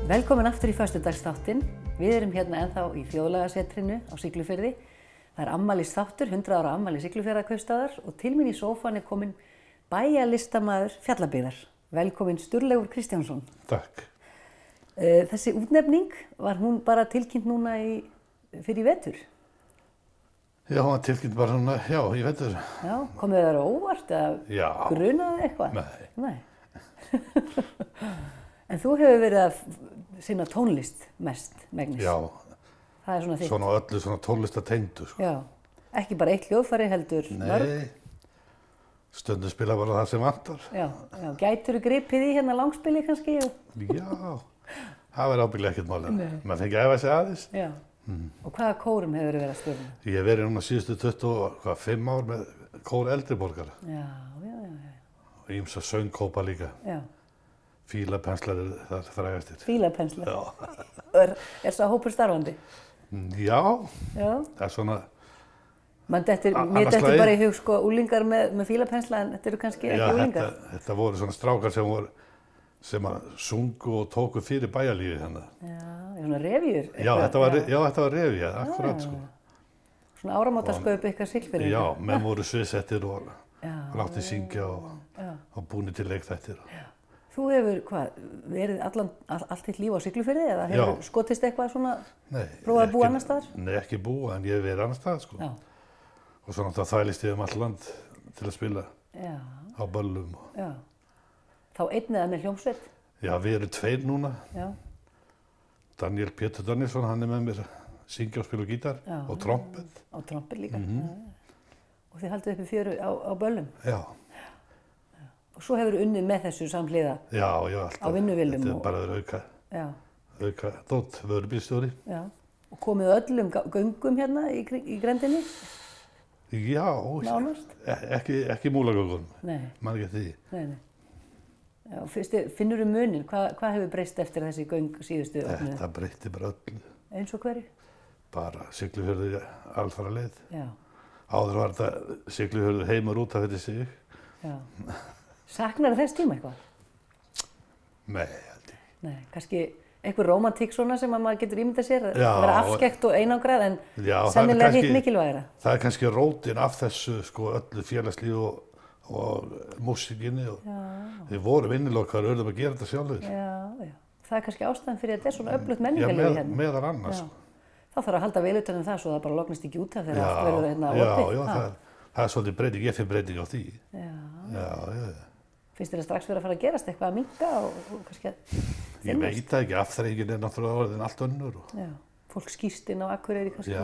Velkomin aftur í föstudagsþáttinn. Við erum hérna ennþá í Þjóðlagasetrinu á Siglufirði. Það er afmælisþáttur, 100 ára afmæli Siglufjarðarkaupstaðar og til mín í sófann er kominn bæjarlistamaður Fjallabyggðar. Velkomin Sturlaugur Kristjánsson. Takk. Þessi útnefning, var hún bara tilkynnt núna fyrir vetur? Já, hún var tilkynnt bara svona, já, í vetur. Já, komið þér á óvart eða grunaði eitthvað? Nei. En þú hefur verið að sinna tónlist mest, megnis. Já. Það er svona þitt. Svona öllu svona tónlistatengdu, sko. Já, ekki bara eitt hljóðfæri heldur mörg. Nei, stundum spila bara það sem vantar. Já, gætirðu gripið í hérna langspili kannski? Já, það verður ábyggilega ekkert mál. Maður fengi að æfa sig aðeins. Já, og hvaða kórum hefur verið að stjórna? Ég hef verið núna síðustu 25 ár með kór eldri borgara. Já. Og ýmsa söngkópa líka. Já. Fílapenslar er þar frægastir. Fílapenslar? Já. Er það hópur starfandi? Já, Já. það er svona... Mér dettur bara í hug sko úlingar með fílapensla en þetta eru kannski ekki úlingar. Já, þetta voru svona strákar sem að sungu og tóku fyrir bæjarlífið hérna. Já, svona revíur. Já, þetta var revíja, akkurat sko. Svona áramótaskaup ykkar Siglfirðinga. Já, menn voru sviðsettir og látið syngja og búnir til leikþættir. Þú hefur, verið allt þitt líf á Siglufirði eða hefur skotist eitthvað svona, prófað að búa annar staðar? Nei, ekki búa, en ég hef verið annar staðar sko. Já. Og svo náttúrulega þvælist ég all land til að spila á böllum. Já. Þá einn eða með hljómsveit? Já, við erum 2 núna. Já. Daniel Pétur Danielsson, hann er með mér að syngja og spila gítar og trompet. Og trompet líka. Og þið haldið uppi fjöru á böllum? Já. Og svo hefur unnið með þessu samhliða alltaf. Á vinnuvillum? Þetta er bara verið auka dót, vörubílstjóri. Já. Og komið öllum göngum hérna í grendinni? Já. Nánast? Ekki múlagöngunum. Nei. Man ekki eftir því. Nei. Já, finnurðu munin? Hvað hefur breyst eftir þessi göng síðustu opnuðu? Þetta breytti bara öllu. Eins og hverju? Bara Siglufjörður alfara leið. Já. Áður var þetta Siglufjörður heimur út af fyrir sig. Já. Saknar þess tíma eitthvað? Nei, held ég. Nei, kannski einhver rómantík svona sem að maður getur ímyndað sér að vera afskekkt og einangrað en sennilega hitt mikilvægara. Það er kannski rótin af þessu sko öllu félagslífi og músíkinni og við vorum innilokar og urðum að gera þetta sjálfur. Já. Það er kannski ástæðan fyrir að þetta er svona öflugt menningarlífi hérna. Já, meðal annars. Þá þarf að halda vel utan um það svo það bara lognist ekki út af þegar allt verður hérna opið. Já, það er svolítið breyting, ég finn breyting á því. Já. Finnst þér að strax vera að fara að gerast eitthvað að minnka og kannski að þinnast? Ég veit það ekki, afþreyingin er náttúrulega orðin allt önnur. Já, fólk skýrst inn á Akureyri kannski. Já.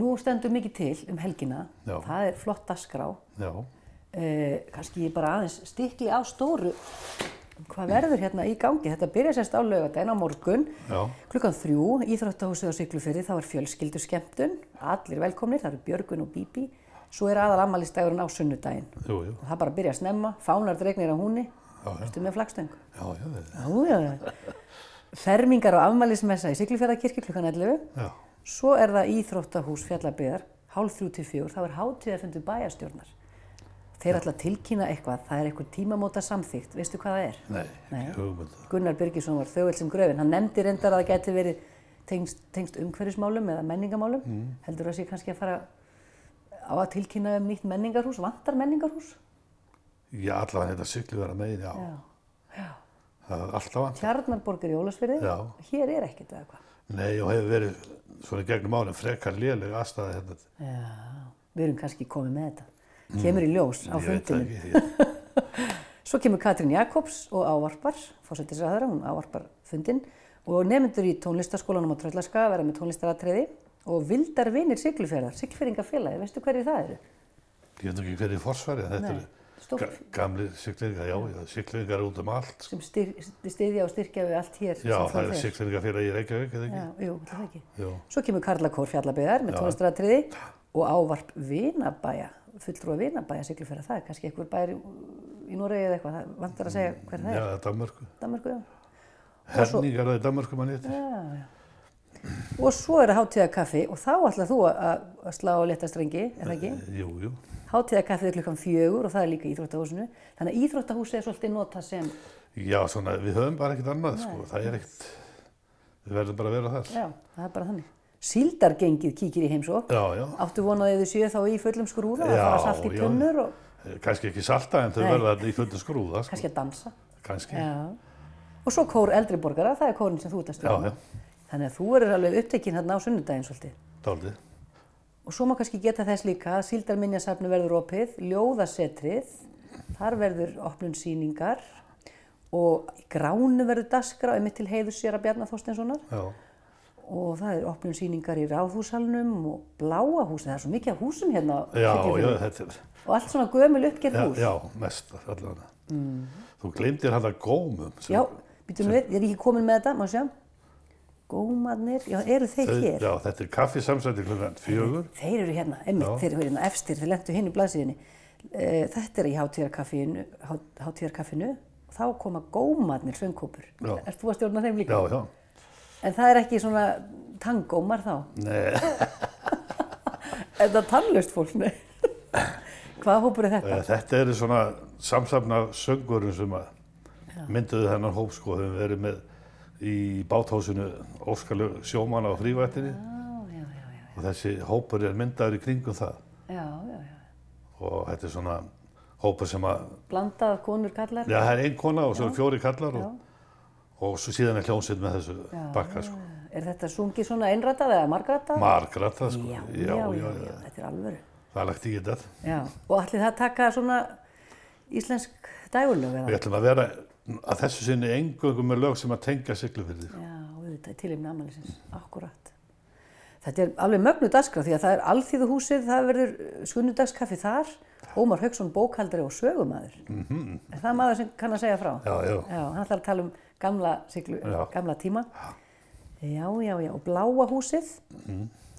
Nú stendur mikið til helgina, það er flott dagskrá. Já. Kannski bara aðeins stikli á stóru. Hvað verður hérna í gangi? Þetta byrjar sérst á laugardaginn á morgun, klukkan 3, íþróttahúsið á Siglufirði, þá er fjölskylduskemmtun, allir velkomnir, það eru Björgvin og Bíbí, svo er aðalafmælisdagurinn á sunnudaginn. Jú. Og það bara byrja að snemma, fánar dregnir á húnni, ertu með flaggstöng? Já. Fermingar og afmælismessa í Siglufjarðarkirkju klukkan 11, svo er það íþróttahús Fjallabyggðar, 3:30 til 4, þá er hátíðarfundur bæjarstjórnar. Þeir ætla að tilkynna eitthvað, það er eitthvað tímamóta samþykkt, veistu hvað það er? Nei, ekki hugmynd. Gunnar Birgisson var þögull sem gröfin, hann nefndi reyndar að það gæti verið tengst umhverfismálum eða menningamálum. Heldur það sé kannski að fara á að tilkynna nýtt menningarhús, vantar menningarhús? Já, allavega þetta Siglufjarðar megin, já. Það er alltaf vantar. Tjarnarborg er í Ólafsfirði, hér er ekkert eða hvað? Nei, og hefur verið svona gegnum árin frekar léleg aðstæða hérna. Já, við erum kannski komið með þetta. Kemur í ljós á fundinum. Ég veit það ekki. Svo kemur Katrín Jakobs og ávarpar, forsætisráðherra, hún ávarpar fundinn og nemendur í tónlistarskólanum á Tröllaskaga verða með tónlistaratriði og vildar vinir Siglufjarðar, Siglfirðingafélagið, veistu hverjir það eru? Ég veit ekki hverjir forsvari, þetta eru gamlir Siglfirðingar, Siglfirðingar út allt. Sem styðja og styrkja við allt hér. Já, það er Siglfirðingafélagið í Reykjavík, eða ekki? Já, það ekki. Svo kemur Karlakór Fjallabyggðar með tónlistaratriði og ávarp vinabæja. Fulltrúa vinabæja Siglufjarðar, það er kannski einhver bær í Noregi eða eitthvað, það vantar að segja hver það er. Já, Danmörku. Danmörku, já. Herningar það í Danmörku mann eitthvað. Já. Og svo hátíðarkaffi og þá ætlar þú að slá á létta strengi, það ekki? Jú. Hátíðarkaffið klukkan 4 og það líka í Íþróttahúsinu. Þannig að Íþróttahúsið svolítið notað sem... Já, svona, við höfum bara ekkert annað, sko. Það ekkert, við verðum bara að vera þar. Já, það bara þannig. Síldargengið kíkir í heimsókn. Já. Áttu vonaði þau séu þá í fullum skrúða og fara salt í tunnur og... Kannski ekki salta en þau verða í fullum skrúða, sko. Kannski að dansa. Kannski. Já. Og svo kór eldri borgara, það kórinn sem þú ert að stjórna. Já. Þannig að þú alveg upptekinn hérna á sunnudaginn svolítið. Dálítið. Og svo má kannski geta þess líka að Síldarminjasafni verður opið, ljóðasetrið, þar verður opnun sýningar og í Gránu verður dagskrá einmitt til heiðurs séra Bjarna Þorsteinssonar. Já. Og það opnun sýningar í Ráðhúshalnum og Bláa húsið, það er svo mikið af húsum hérna. Já, þetta er... Og allt svona gömul uppgerð hús. Já, mest allavega. Þú gleymdir hann að gómum. Já, býtum við, ég er ekki komin með þetta, má sjá. Gómarnir, já, eru þeir hér? Já, þetta er kaffisamsæti klukkan 4. Þeir eru hérna, einmitt, þeir eru hérna efstir, þeir lentu hinn í blaðsíðunni. Þetta í hátíðarkaffinu og þá koma gómarnir söngkópur. Ert þú að stjórna þeim líka? Já. En það er ekki svona tanngómar þá? Nei. Er það tannlaust fólk? Nei. Hvaða hópur er þetta? Þetta eru svona samsafna söngurum sem mynduðu þennan hóp, sko, þegar við erum með í báthúsinu Óskarlaug sjómanna á Frívættinni. Já. Og þessi hópur er myndaður í kringum það. Já. Og þetta er svona hópur sem að... Blandað konur kallar? Já, það er ein kona og svo 4 kallar og svo síðan er hljómsveit með þessu bakka, sko. Er þetta sungið svona einratað eða margratað? Margratað, sko. Já, þetta er alvöru. Það er lagt í þetta. Já, og ætli það taka svona íslensk dægurlög eða? Við ætlum að vera að þessu sinni eingöngu með lög sem að tengja Siglufirði. Já, þetta er tilefni afmælisins, akkúrat. Þetta er alveg mögnuð dagskrá því að það er Alþýðuhúsið, það verður sunnudagskaffi þar, Ómar Hauksson bókhaldari og sögumaður. Er það maður sem kann að segja frá? Já. Hann ætlar að tala um gamla tíma. Já, og Bláa húsið,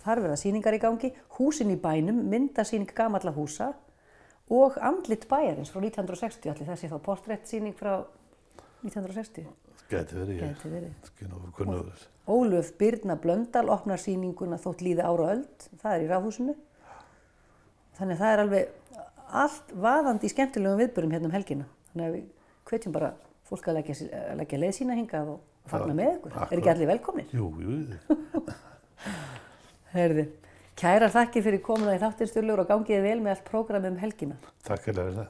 þar verða sýningar í gangi, húsin í bænum, myndasýning gamalla húsa og andlit bæjarins frá 1960, allir það sé þá portrettsýning frá 1960. Gæti verið. Ólöf Birna Blöndal opnar sýninguna Þótt líði ár og öld, það er í Ráðhúsinu. Þannig að það er alveg allt vaðandi í skemmtilegum viðburðum hérna helgina. Þannig að við hvetjum bara fólk að leggja leið sína hingað og fagna með ykkur. Er ekki allir velkomnir? Jú. Herði, kærar þakkir fyrir komuna í þáttinn Sturlaugur og gangiði vel með allt prógramið helgina. Takk fyrir það.